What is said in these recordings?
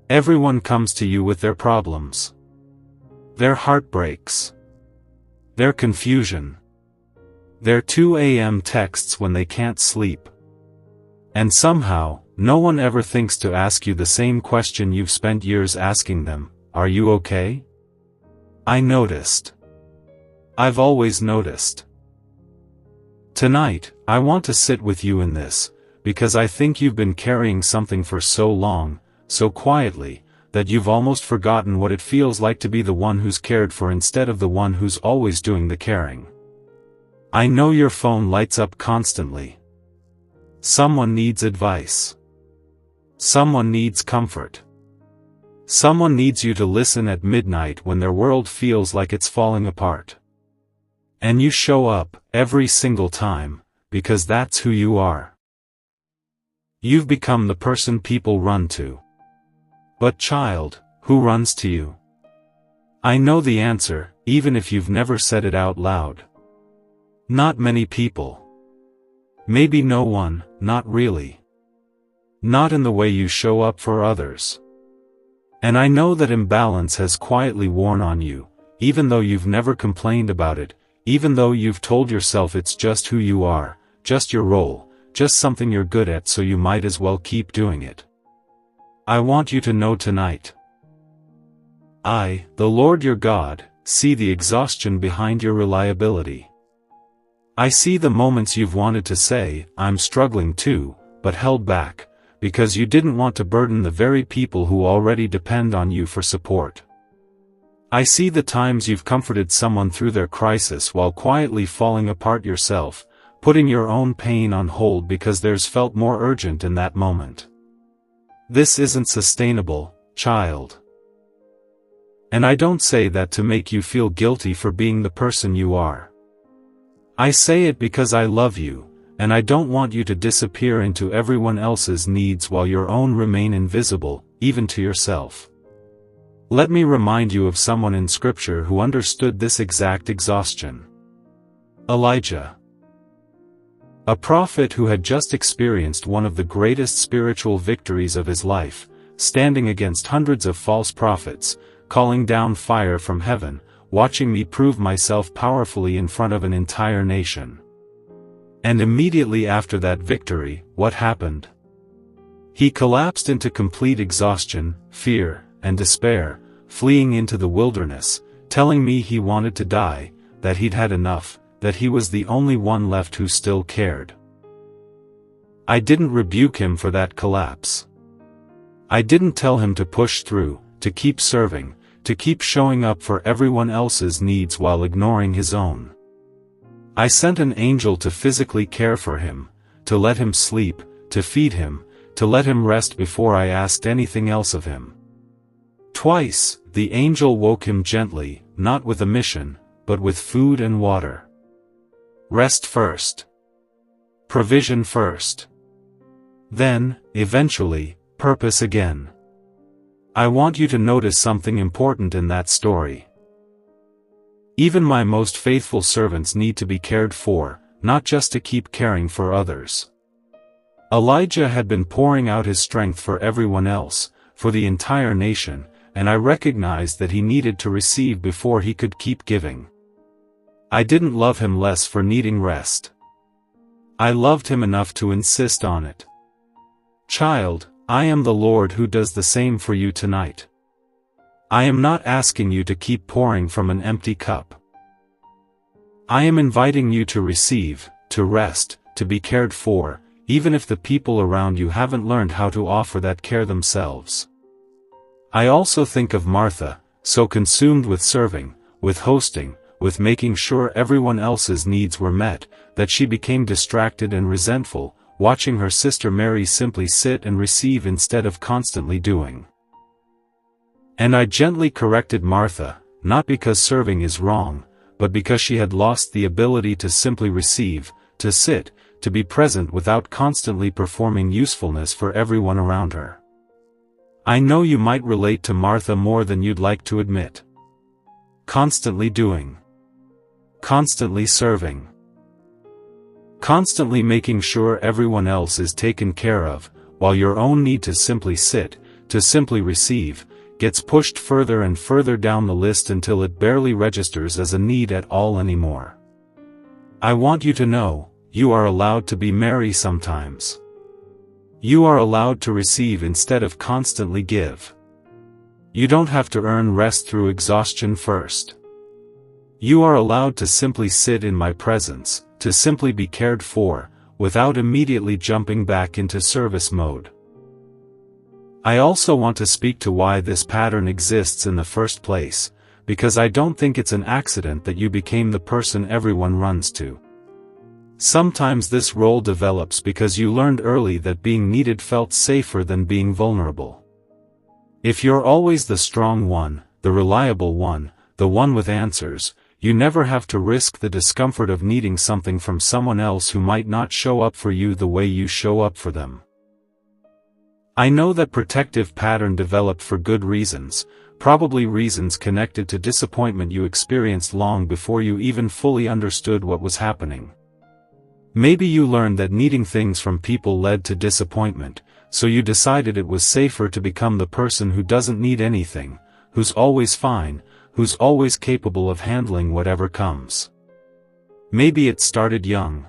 Everyone comes to you with their problems, their heartbreaks, their confusion, their 2 a.m. texts when they can't sleep. And somehow, no one ever thinks to ask you the same question you've spent years asking them: are you okay? I noticed. I've always noticed. Tonight, I want to sit with you in this, because I think you've been carrying something for so long, so quietly, that you've almost forgotten what it feels like to be the one who's cared for instead of the one who's always doing the caring. I know your phone lights up constantly. Someone needs advice. Someone needs comfort. Someone needs you to listen at midnight when their world feels like it's falling apart. And you show up, every single time, because that's who you are. You've become the person people run to. But child, who runs to you? I know the answer, even if you've never said it out loud. Not many people. Maybe no one, not really. Not in the way you show up for others. And I know that imbalance has quietly worn on you, even though you've never complained about it, even though you've told yourself it's just who you are, just your role, just something you're good at, so you might as well keep doing it. I want you to know tonight. I, the Lord your God, see the exhaustion behind your reliability. I see the moments you've wanted to say, I'm struggling too, but held back, because you didn't want to burden the very people who already depend on you for support. I see the times you've comforted someone through their crisis while quietly falling apart yourself, putting your own pain on hold because theirs felt more urgent in that moment. This isn't sustainable, child. And I don't say that to make you feel guilty for being the person you are. I say it because I love you, and I don't want you to disappear into everyone else's needs while your own remain invisible, even to yourself. Let me remind you of someone in Scripture who understood this exact exhaustion. Elijah. A prophet who had just experienced one of the greatest spiritual victories of his life, standing against hundreds of false prophets, calling down fire from heaven, watching me prove myself powerfully in front of an entire nation. And immediately after that victory, what happened? He collapsed into complete exhaustion, fear, and despair, fleeing into the wilderness, telling me he wanted to die, that he'd had enough, that he was the only one left who still cared. I didn't rebuke him for that collapse. I didn't tell him to push through, to keep serving, to keep showing up for everyone else's needs while ignoring his own. I sent an angel to physically care for him, to let him sleep, to feed him, to let him rest before I asked anything else of him. Twice, the angel woke him gently, not with a mission, but with food and water. Rest first. Provision first. Then, eventually, purpose again. I want you to notice something important in that story. Even my most faithful servants need to be cared for, not just to keep caring for others. Elijah had been pouring out his strength for everyone else, for the entire nation, and I recognized that he needed to receive before he could keep giving. I didn't love him less for needing rest. I loved him enough to insist on it. Child, I am the Lord who does the same for you tonight. I am not asking you to keep pouring from an empty cup. I am inviting you to receive, to rest, to be cared for, even if the people around you haven't learned how to offer that care themselves. I also think of Martha, so consumed with serving, with hosting, with making sure everyone else's needs were met, that she became distracted and resentful, watching her sister Mary simply sit and receive instead of constantly doing. And I gently corrected Martha, not because serving is wrong, but because she had lost the ability to simply receive, to sit, to be present without constantly performing usefulness for everyone around her. I know you might relate to Martha more than you'd like to admit. Constantly doing. Constantly serving. Constantly making sure everyone else is taken care of, while your own need to simply sit, to simply receive, gets pushed further and further down the list until it barely registers as a need at all anymore. I want you to know, you are allowed to be merry sometimes. You are allowed to receive instead of constantly give. You don't have to earn rest through exhaustion first. You are allowed to simply sit in my presence, to simply be cared for, without immediately jumping back into service mode. I also want to speak to why this pattern exists in the first place, because I don't think it's an accident that you became the person everyone runs to. Sometimes this role develops because you learned early that being needed felt safer than being vulnerable. If you're always the strong one, the reliable one, the one with answers, you never have to risk the discomfort of needing something from someone else who might not show up for you the way you show up for them. I know that protective pattern developed for good reasons, probably reasons connected to disappointment you experienced long before you even fully understood what was happening. Maybe you learned that needing things from people led to disappointment, so you decided it was safer to become the person who doesn't need anything, who's always fine, who's always capable of handling whatever comes. Maybe it started young.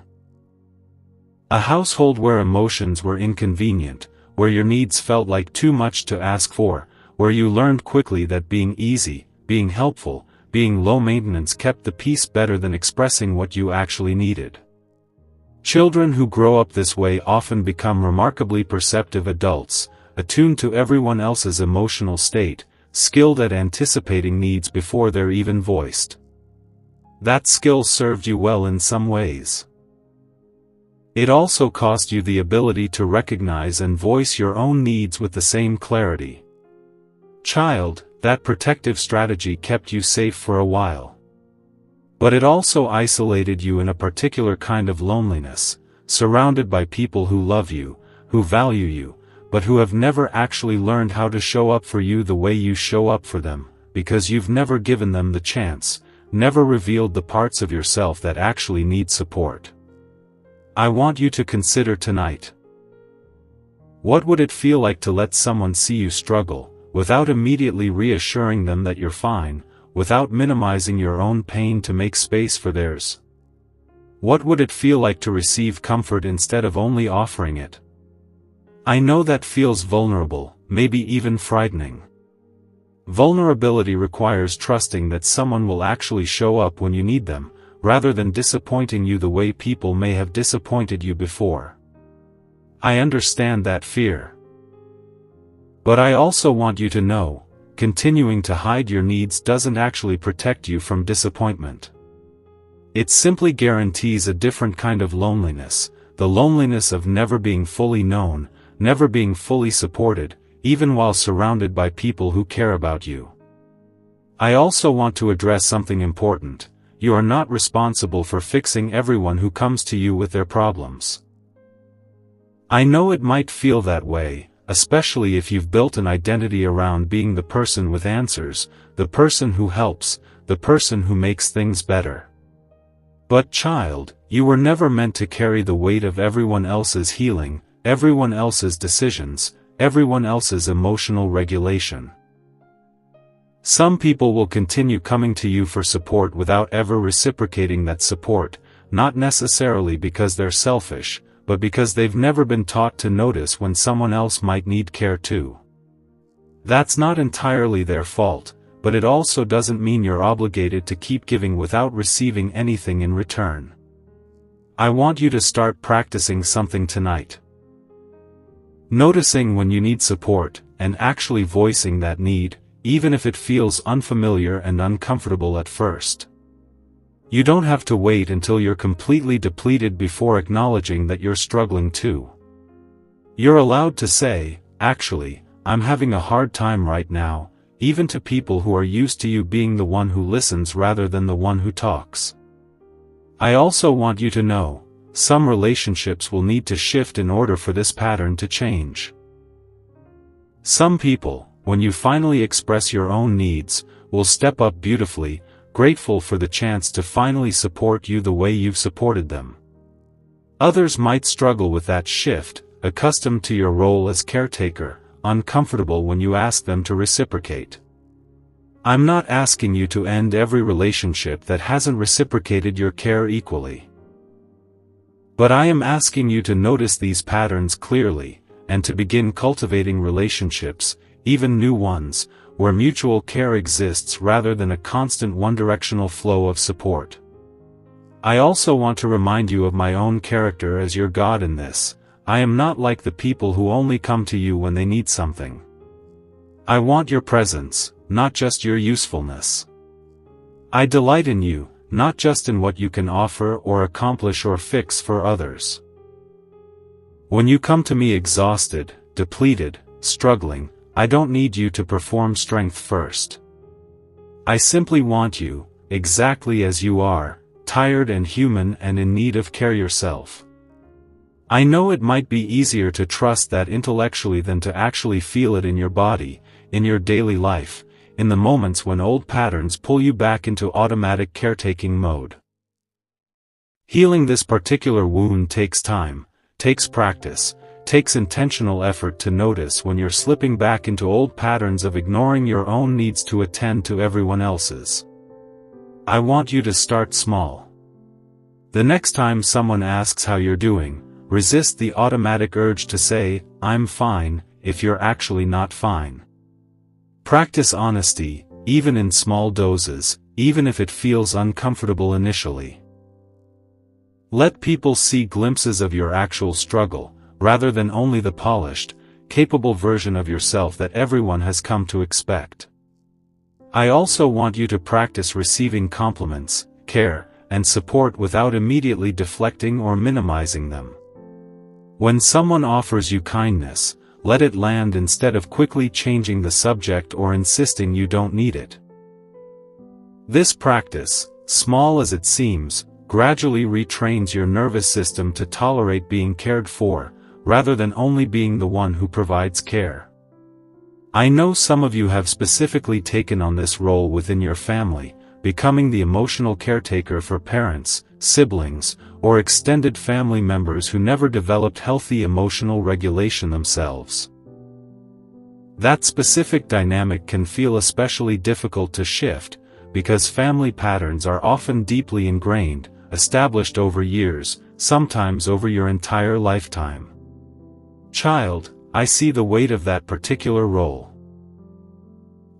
A household where emotions were inconvenient, where your needs felt like too much to ask for, where you learned quickly that being easy, being helpful, being low maintenance kept the peace better than expressing what you actually needed. Children who grow up this way often become remarkably perceptive adults, attuned to everyone else's emotional state, skilled at anticipating needs before they're even voiced. That skill served you well in some ways. It also cost you the ability to recognize and voice your own needs with the same clarity. Child, that protective strategy kept you safe for a while. But it also isolated you in a particular kind of loneliness, surrounded by people who love you, who value you, but who have never actually learned how to show up for you the way you show up for them, because you've never given them the chance, never revealed the parts of yourself that actually need support. I want you to consider tonight. What would it feel like to let someone see you struggle, without immediately reassuring them that you're fine, without minimizing your own pain to make space for theirs? What would it feel like to receive comfort instead of only offering it? I know that feels vulnerable, maybe even frightening. Vulnerability requires trusting that someone will actually show up when you need them, rather than disappointing you the way people may have disappointed you before. I understand that fear. But I also want you to know, continuing to hide your needs doesn't actually protect you from disappointment. It simply guarantees a different kind of loneliness, the loneliness of never being fully known, never being fully supported, even while surrounded by people who care about you. I also want to address something important. You are not responsible for fixing everyone who comes to you with their problems. I know it might feel that way, especially if you've built an identity around being the person with answers, the person who helps, the person who makes things better. But child, you were never meant to carry the weight of everyone else's healing, everyone else's decisions, everyone else's emotional regulation. Some people will continue coming to you for support without ever reciprocating that support, not necessarily because they're selfish, but because they've never been taught to notice when someone else might need care too. That's not entirely their fault, but it also doesn't mean you're obligated to keep giving without receiving anything in return. I want you to start practicing something tonight. Noticing when you need support, and actually voicing that need, even if it feels unfamiliar and uncomfortable at first. You don't have to wait until you're completely depleted before acknowledging that you're struggling too. You're allowed to say, actually, I'm having a hard time right now, even to people who are used to you being the one who listens rather than the one who talks. I also want you to know, some relationships will need to shift in order for this pattern to change. Some people, when you finally express your own needs, will step up beautifully, grateful for the chance to finally support you the way you've supported them. Others might struggle with that shift, accustomed to your role as caretaker, uncomfortable when you ask them to reciprocate. I'm not asking you to end every relationship that hasn't reciprocated your care equally. But I am asking you to notice these patterns clearly, and to begin cultivating relationships, even new ones, where mutual care exists rather than a constant one-directional flow of support. I also want to remind you of my own character as your God in this. I am not like the people who only come to you when they need something. I want your presence, not just your usefulness. I delight in you, not just in what you can offer or accomplish or fix for others. When you come to me exhausted, depleted, struggling, I don't need you to perform strength first. I simply want you, exactly as you are, tired and human and in need of care yourself. I know it might be easier to trust that intellectually than to actually feel it in your body, in your daily life, in the moments when old patterns pull you back into automatic caretaking mode. Healing this particular wound takes time, takes practice, takes intentional effort to notice when you're slipping back into old patterns of ignoring your own needs to attend to everyone else's. I want you to start small. The next time someone asks how you're doing, resist the automatic urge to say, "I'm fine," if you're actually not fine. Practice honesty, even in small doses, even if it feels uncomfortable initially. Let people see glimpses of your actual struggle, rather than only the polished, capable version of yourself that everyone has come to expect. I also want you to practice receiving compliments, care, and support without immediately deflecting or minimizing them. When someone offers you kindness, let it land instead of quickly changing the subject or insisting you don't need it. This practice, small as it seems, gradually retrains your nervous system to tolerate being cared for, rather than only being the one who provides care. I know some of you have specifically taken on this role within your family, becoming the emotional caretaker for parents, siblings, or extended family members who never developed healthy emotional regulation themselves. That specific dynamic can feel especially difficult to shift, because family patterns are often deeply ingrained, established over years, sometimes over your entire lifetime. Child, I see the weight of that particular role.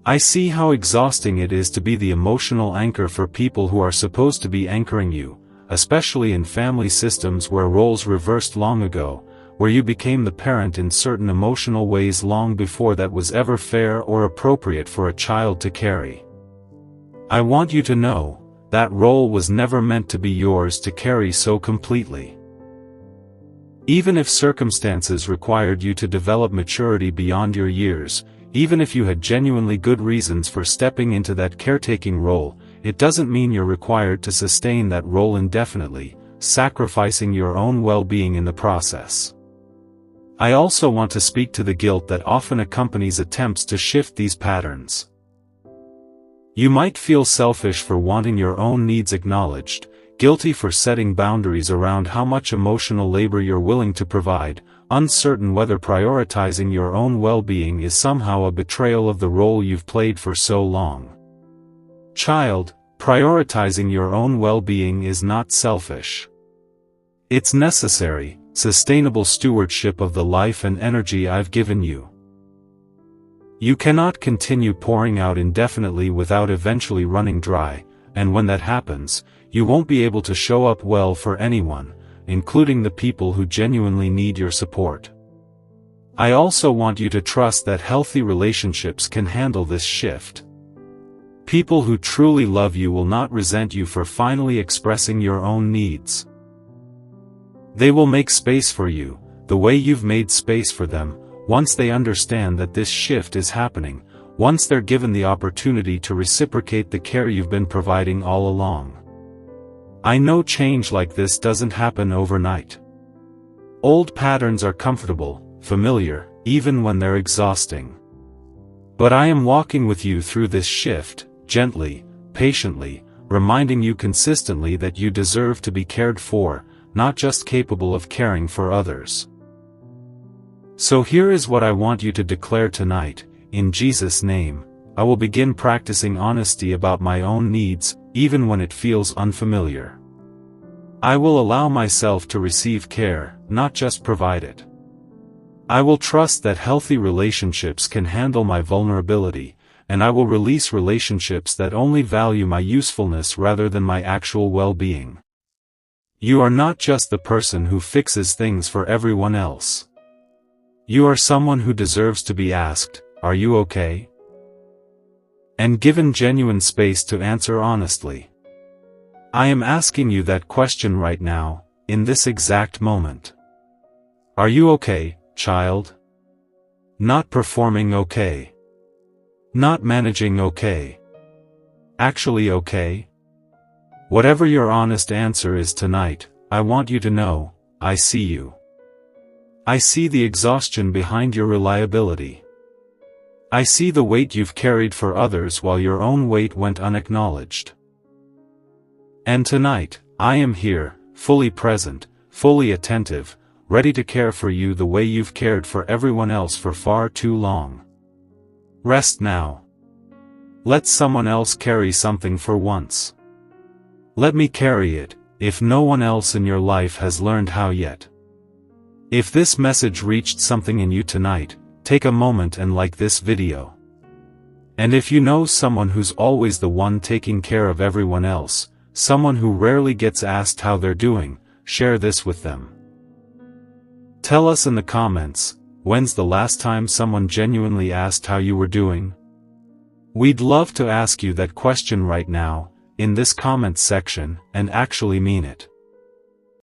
I see how exhausting it is to be the emotional anchor for people who are supposed to be anchoring you, especially in family systems where roles reversed long ago, where you became the parent in certain emotional ways long before that was ever fair or appropriate for a child to carry. I want you to know, that role was never meant to be yours to carry so completely. Even if circumstances required you to develop maturity beyond your years, even if you had genuinely good reasons for stepping into that caretaking role, it doesn't mean you're required to sustain that role indefinitely, sacrificing your own well-being in the process. I also want to speak to the guilt that often accompanies attempts to shift these patterns. You might feel selfish for wanting your own needs acknowledged, guilty for setting boundaries around how much emotional labor you're willing to provide, uncertain whether prioritizing your own well-being is somehow a betrayal of the role you've played for so long. Child, prioritizing your own well-being is not selfish. It's necessary, sustainable stewardship of the life and energy I've given you. You cannot continue pouring out indefinitely without eventually running dry, and when that happens, you won't be able to show up well for anyone, including the people who genuinely need your support. I also want you to trust that healthy relationships can handle this shift. People who truly love you will not resent you for finally expressing your own needs. They will make space for you, the way you've made space for them, once they understand that this shift is happening, once they're given the opportunity to reciprocate the care you've been providing all along. I know change like this doesn't happen overnight. Old patterns are comfortable, familiar, even when they're exhausting. But I am walking with you through this shift, gently, patiently, reminding you consistently that you deserve to be cared for, not just capable of caring for others. So here is what I want you to declare tonight: in Jesus' name, I will begin practicing honesty about my own needs, even when it feels unfamiliar. I will allow myself to receive care, not just provide it. I will trust that healthy relationships can handle my vulnerability, and I will release relationships that only value my usefulness rather than my actual well-being. You are not just the person who fixes things for everyone else. You are someone who deserves to be asked, "Are you okay?" and given genuine space to answer honestly. I am asking you that question right now, in this exact moment. Are you okay, child? Not performing okay. Not managing okay. Actually okay? Whatever your honest answer is tonight, I want you to know, I see you. I see the exhaustion behind your reliability. I see the weight you've carried for others while your own weight went unacknowledged. And tonight, I am here, fully present, fully attentive, ready to care for you the way you've cared for everyone else for far too long. Rest now. Let someone else carry something for once. Let me carry it, if no one else in your life has learned how yet. If this message reached something in you tonight, take a moment and like this video. And if you know someone who's always the one taking care of everyone else, someone who rarely gets asked how they're doing, share this with them. Tell us in the comments, when's the last time someone genuinely asked how you were doing? We'd love to ask you that question right now, in this comments section, and actually mean it.